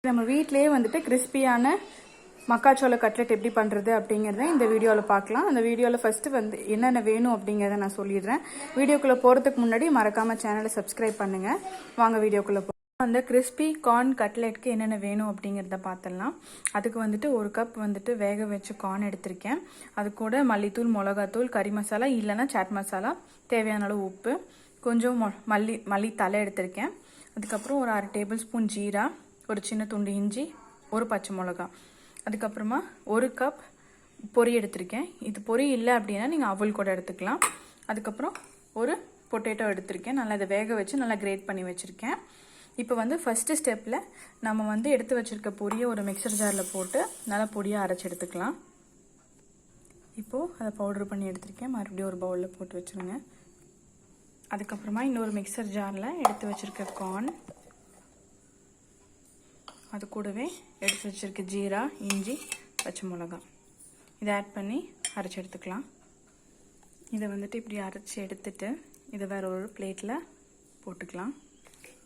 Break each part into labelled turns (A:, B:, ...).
A: நம்ம வீட்டிலேயே வந்துட்டு கிறிஸ்பியான மக்காச்சோள கட்லெட் எப்படி பண்ணுறது அப்படிங்கிறத இந்த வீடியோவில் பார்க்கலாம். அந்த வீடியோவில் ஃபஸ்ட்டு வந்து என்னென்ன வேணும் அப்படிங்கிறத நான் சொல்லிடுறேன். வீடியோக்குள்ளே போகிறதுக்கு முன்னாடி மறக்காமல் சேனலை சப்ஸ்கிரைப் பண்ணுங்கள். வாங்க வீடியோக்குள்ளே போ. அந்த கிறிஸ்பி கார்ன் கட்லெட்க்கு என்னென்ன வேணும் அப்படிங்கிறத பார்த்துடலாம். அதுக்கு வந்துட்டு 1 கப் வந்துட்டு வேக வச்சு கார்ன் எடுத்திருக்கேன். அது கூட மல்லித்தூள், மிளகாத்தூள், கறி மசாலா இல்லைன்னா சாட் மசாலா, தேவையான அளவு உப்பு, கொஞ்சம் மல்லி தலை எடுத்திருக்கேன். அதுக்கப்புறம் ஒரு 1/2 டேபிள் ஸ்பூன் ஜீரா, ஒரு சின்ன துண்டு இஞ்சி, ஒரு பச்சை மிளகா, அதுக்கப்புறமா 1 கப் பொரி எடுத்திருக்கேன். இது பொரி இல்லை அப்படின்னா நீங்கள் அவல் கூட எடுத்துக்கலாம். அதுக்கப்புறம் ஒரு பொட்டேட்டோ எடுத்திருக்கேன். நல்லா இதை வேக வச்சு நல்லா கிரேட் பண்ணி வச்சுருக்கேன். இப்போ வந்து ஃபஸ்ட்டு ஸ்டெப்பில் நம்ம வந்து எடுத்து வச்சுருக்க பொரியை ஒரு மிக்சர் ஜாரில் போட்டு நல்லா பொடியாக அரைச்சி எடுத்துக்கலாம். இப்போது அதை பவுட்ரு பண்ணி எடுத்திருக்கேன். மறுபடியும் ஒரு பவுலில் போட்டு வச்சுருங்க. அதுக்கப்புறமா இன்னொரு மிக்சர் ஜாரில் எடுத்து வச்சுருக்க கார்ன், அது கூடவே எடுத்து வச்சுருக்க ஜீரா, இஞ்சி, பச்சை மிளகா இதை ஆட் பண்ணி அரைச்சி எடுத்துக்கலாம். இதை வந்துட்டு இப்படி அரைச்சி எடுத்துட்டு இதை வேறு ஒரு பிளேட்டில் போட்டுக்கலாம்.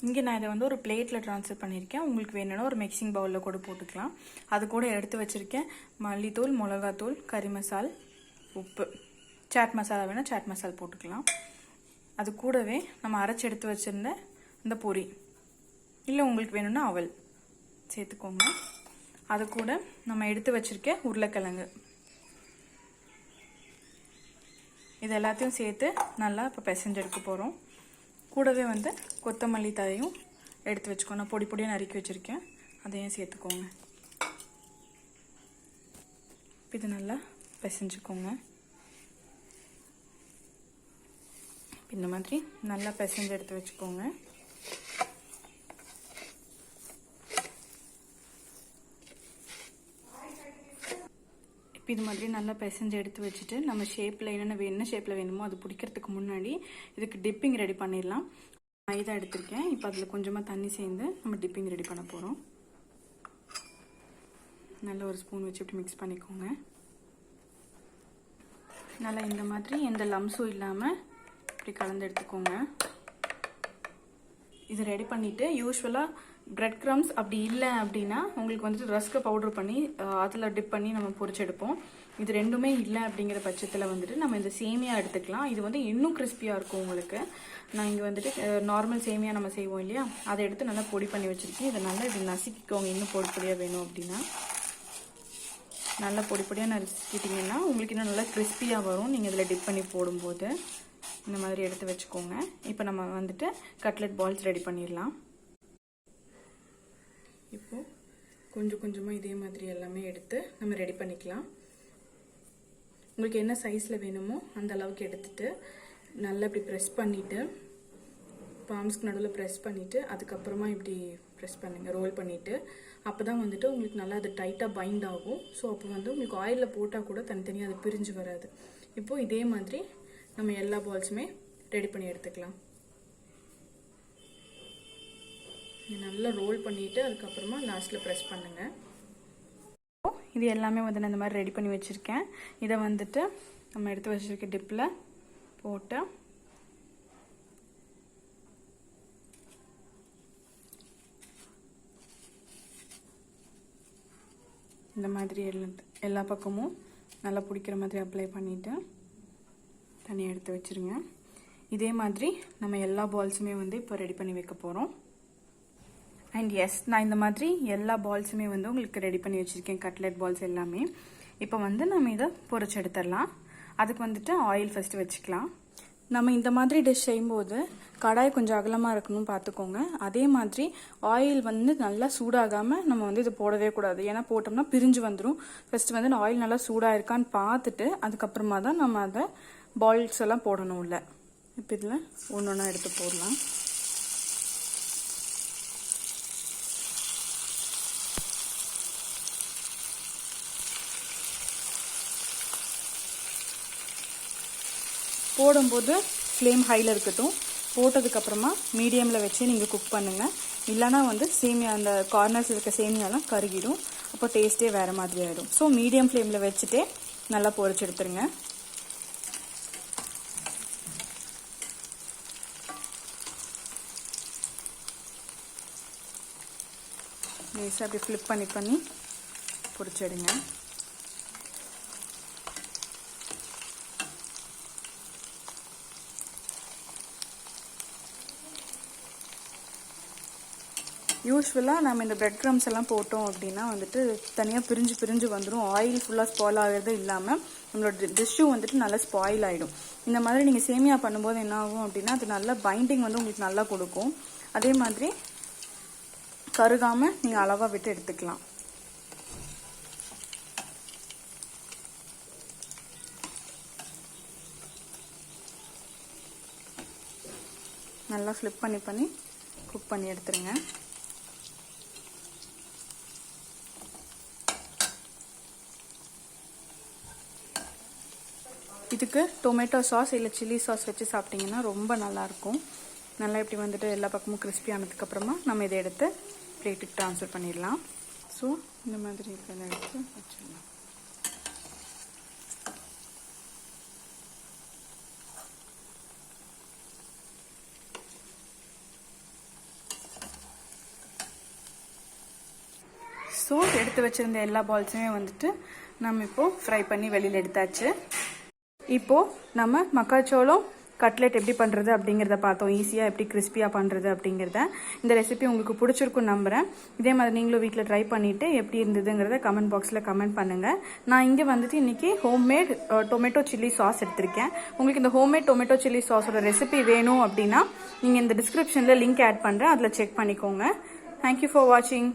A: இங்கே நான் இதை வந்து ஒரு பிளேட்டில் ட்ரான்ஸ்ஃபர் பண்ணியிருக்கேன். உங்களுக்கு வேணும்னா ஒரு மிக்சிங் பவுலில் கூட போட்டுக்கலாம். அது கூட எடுத்து வச்சுருக்கேன் மல்லித்தூள், மிளகாத்தூள், கறி மசால், உப்பு, சாட் மசாலா வேணால் சாட் மசால் போட்டுக்கலாம். அது கூடவே நம்ம அரைச்சி எடுத்து வச்சுருந்த இந்த பொரி, இல்லை உங்களுக்கு வேணும்னா அவல் சேர்த்துக்கோங்க. அது கூட நம்ம எடுத்து வச்சுருக்க உருளைக்கிழங்கு, இது எல்லாத்தையும் சேர்த்து நல்லா இப்போ பிசைஞ்சு எடுக்க போகிறோம். கூடவே வந்து கொத்தமல்லி தழையும் எடுத்து வச்சுக்கோ. நான் பொடி பொடியாக நறுக்கி வச்சுருக்கேன், அதையும் சேர்த்துக்கோங்க. இது நல்லா பிசைஞ்சுக்கோங்க. இந்த மாதிரி நல்லா பிசைஞ்சு எடுத்து வச்சுக்கோங்க. இப்போ இது மாதிரி நல்லா பிசைஞ்சு எடுத்து வச்சுட்டு நம்ம ஷேப்பில் என்ன ஷேப்பில் வேணுமோ அது பிடிக்கிறதுக்கு முன்னாடி இதுக்கு டிப்பிங் ரெடி பண்ணிடலாம். மைதா எடுத்திருக்கேன். இப்போ அதில் கொஞ்சமாக தண்ணி சேர்ந்து நம்ம டிப்பிங் ரெடி பண்ண போகிறோம். நல்லா ஒரு ஸ்பூன் வச்சு இப்படி மிக்ஸ் பண்ணிக்கோங்க. நல்லா இந்த மாதிரி எந்த லம்ஸும் இல்லாமல் இப்படி கலந்து எடுத்துக்கோங்க. இது ரெடி பண்ணிவிட்டு யூஸ்வலாக பிரெட் க்ரம்ஸ் அப்படி இல்லை அப்படின்னா உங்களுக்கு வந்துட்டு ரஸ்க்கை பவுட்ரு பண்ணி அதில் டிப் பண்ணி நம்ம பொரிச்செடுப்போம். இது ரெண்டுமே இல்லை அப்படிங்கிற பட்சத்தில் வந்துட்டு நம்ம இந்த சேமியா எடுத்துக்கலாம். இது வந்து இன்னும் கிறிஸ்பியாக இருக்கும் உங்களுக்கு. நான் இங்கே வந்துட்டு நார்மல் சேமியா நம்ம செய்வோம் இல்லையா, அதை எடுத்து நல்லா பொடி பண்ணி வச்சுருக்கேன். இதை நல்லா இப்படி நசுக்கிக்கோங்க. இன்னும் பொடி பொடியாக வேணும் அப்படின்னா நல்லா பொடி பொடியாக நசுக்கிட்டிங்கன்னா உங்களுக்கு இன்னும் நல்லா கிறிஸ்பியாக வரும். நீங்கள் இதில் டிப் பண்ணி போடும்போது இந்த மாதிரி எடுத்து வச்சுக்கோங்க. இப்போ நம்ம வந்துட்டு கட்லெட் பால்ஸ் ரெடி பண்ணிடலாம். இப்போது கொஞ்சம் கொஞ்சமாக இதே மாதிரி எல்லாமே எடுத்து நம்ம ரெடி பண்ணிக்கலாம். உங்களுக்கு என்ன சைஸில் வேணுமோ அந்த அளவுக்கு எடுத்துட்டு நல்லா இப்படி ப்ரெஸ் பண்ணிவிட்டு பாம்ஸ்க்கு நடுவில் ப்ரெஸ் பண்ணிவிட்டு அதுக்கப்புறமா இப்படி ப்ரெஸ் பண்ணுங்கள், ரோல் பண்ணிவிட்டு. அப்போ தான் வந்துட்டு உங்களுக்கு நல்லா அது டைட்டாக பைண்ட் ஆகும். ஸோ அப்போ வந்து உங்களுக்கு ஆயிலில் போட்டால் கூட தனித்தனியாக அது பிரிஞ்சு வராது. இப்போது இதே மாதிரி நம்ம எல்லா பால்ஸுமே ரெடி பண்ணி எடுத்துக்கலாம். நல்லா ரோல் பண்ணிவிட்டு அதுக்கப்புறமா லாஸ்ட்டில் ப்ரெஸ் பண்ணுங்கள். இது எல்லாமே வந்து நான் இந்த மாதிரி ரெடி பண்ணி வச்சுருக்கேன். இதை வந்துட்டு நம்ம எடுத்து வச்சுருக்க டிப்பில் போட்டு இந்த மாதிரி எல்லா பக்கமும் நல்லா பிடிக்கிற மாதிரி அப்ளை பண்ணிவிட்டு தனியாக எடுத்து வச்சுருங்க. இதே மாதிரி நம்ம எல்லா பால்ஸுமே வந்து இப்போ ரெடி பண்ணி வைக்க போகிறோம். அண்ட் எஸ், நான் இந்த மாதிரி எல்லா பால்ஸுமே வந்து உங்களுக்கு ரெடி பண்ணி வச்சுருக்கேன், கட்லெட் பால்ஸ் எல்லாமே. இப்போ வந்து நம்ம இதை பொரிச்சு எடுத்துடலாம். அதுக்கு வந்துட்டு ஆயில் ஃபஸ்ட்டு வச்சுக்கலாம். நம்ம இந்த மாதிரி டிஷ் செய்யும்போது கடாய் கொஞ்சம் அகலமாக இருக்கணும் பார்த்துக்கோங்க. அதே மாதிரி ஆயில் வந்து நல்லா சூடாகாமல் நம்ம வந்து இது போடவே கூடாது. ஏன்னா போட்டோம்னா பிரிஞ்சு வந்துடும். ஃபஸ்ட்டு வந்து ஆயில் நல்லா சூடாக இருக்கான்னு பார்த்துட்டு அதுக்கப்புறமா தான் நம்ம அதை பால்ஸ் எல்லாம் போடணும் இல்லை. இப்போ இதில் ஒன்று ஒன்றா எடுத்து போடலாம். போடும்போது ஃப்ளேம் ஹையில் இருக்கட்டும். போட்டதுக்கப்புறமா மீடியமில் வச்சு நீங்கள் குக் பண்ணுங்கள். இல்லைனா வந்து சேமியா அந்த கார்னர்ஸ் இருக்க சேமியாலாம் கருகிடும். அப்போ டேஸ்ட்டே வேறு மாதிரி ஆகிடும். ஸோ மீடியம் ஃப்ளேமில் வச்சுட்டே நல்லா பொரிச்சு எடுத்துருங்க. லேசாக அப்படி ஃப்ளிப் பண்ணி பொரிச்செடுங்க. யூஸ்வலாக நம்ம இந்த பிரெட் க்ரம்ஸ் எல்லாம் போட்டோம் அப்படின்னா வந்துட்டு தனியாக பிரிஞ்சு வந்துடும். ஆயில் ஃபுல்லாக ஸ்பாயில் ஆகிறது இல்லாமல் நம்மளோட டிஷ்ஷும் வந்துட்டு நல்லா ஸ்பாயில் ஆகிடும். இந்த மாதிரி நீங்கள் சேமியா பண்ணும்போது என்ன ஆகும் அப்படின்னா அது நல்லா பைண்டிங் வந்து உங்களுக்கு நல்லா கொடுக்கும். அதே மாதிரி கருகாமல் நீங்கள் அளவாக விட்டு எடுத்துக்கலாம். நல்லா ஃப்ளிப் பண்ணி குக் பண்ணி எடுத்துருங்க. இதுக்கு டொமேட்டோ சாஸ் இல்லை சில்லி சாஸ் வச்சு சாப்பிட்டிங்கன்னா ரொம்ப நல்லாயிருக்கும். நல்லா இப்படி வந்துட்டு எல்லா பக்கமும் கிறிஸ்பி ஆனதுக்கப்புறமா நம்ம இதை எடுத்து பிளேட்டுக்கு ட்ரான்ஸ்ஃபர் பண்ணிடலாம். ஸோ இந்த மாதிரி இதெல்லாம் எடுத்து வச்சிடலாம். ஸோ எடுத்து வச்சுருந்த எல்லா பால்ஸுமே வந்துட்டு நம்ம இப்போது ஃப்ரை பண்ணி வெளியில் எடுத்தாச்சு. இப்போது நம்ம மக்காச்சோளம் கட்லெட் எப்படி பண்ணுறது அப்படிங்கிறத பார்த்தோம். ஈஸியாக எப்படி கிறிஸ்பியாக பண்ணுறது அப்படிங்கிறத. இந்த ரெசிபி உங்களுக்கு பிடிச்சிருக்குன்னு நம்புகிறேன். இதே மாதிரி நீங்களும் வீட்டில் ட்ரை பண்ணிவிட்டு எப்படி இருந்ததுங்கிறத கமெண்ட் பாக்ஸில் கமெண்ட் பண்ணுங்கள். நான் இங்கே வந்துட்டு இன்றைக்கி ஹோம்மேட் டொமேட்டோ சில்லி சாஸ் எடுத்திருக்கேன். உங்களுக்கு இந்த ஹோம்மேட் டொமேட்டோ சில்லி சாஸோட ரெசிபி வேணும் அப்படின்னா நீங்கள் இந்த டிஸ்கிரிப்ஷனில் லிங்க் ஆட் பண்ணுறேன், அதில் செக் பண்ணிக்கோங்க. தேங்க்யூ ஃபார் வாட்சிங்.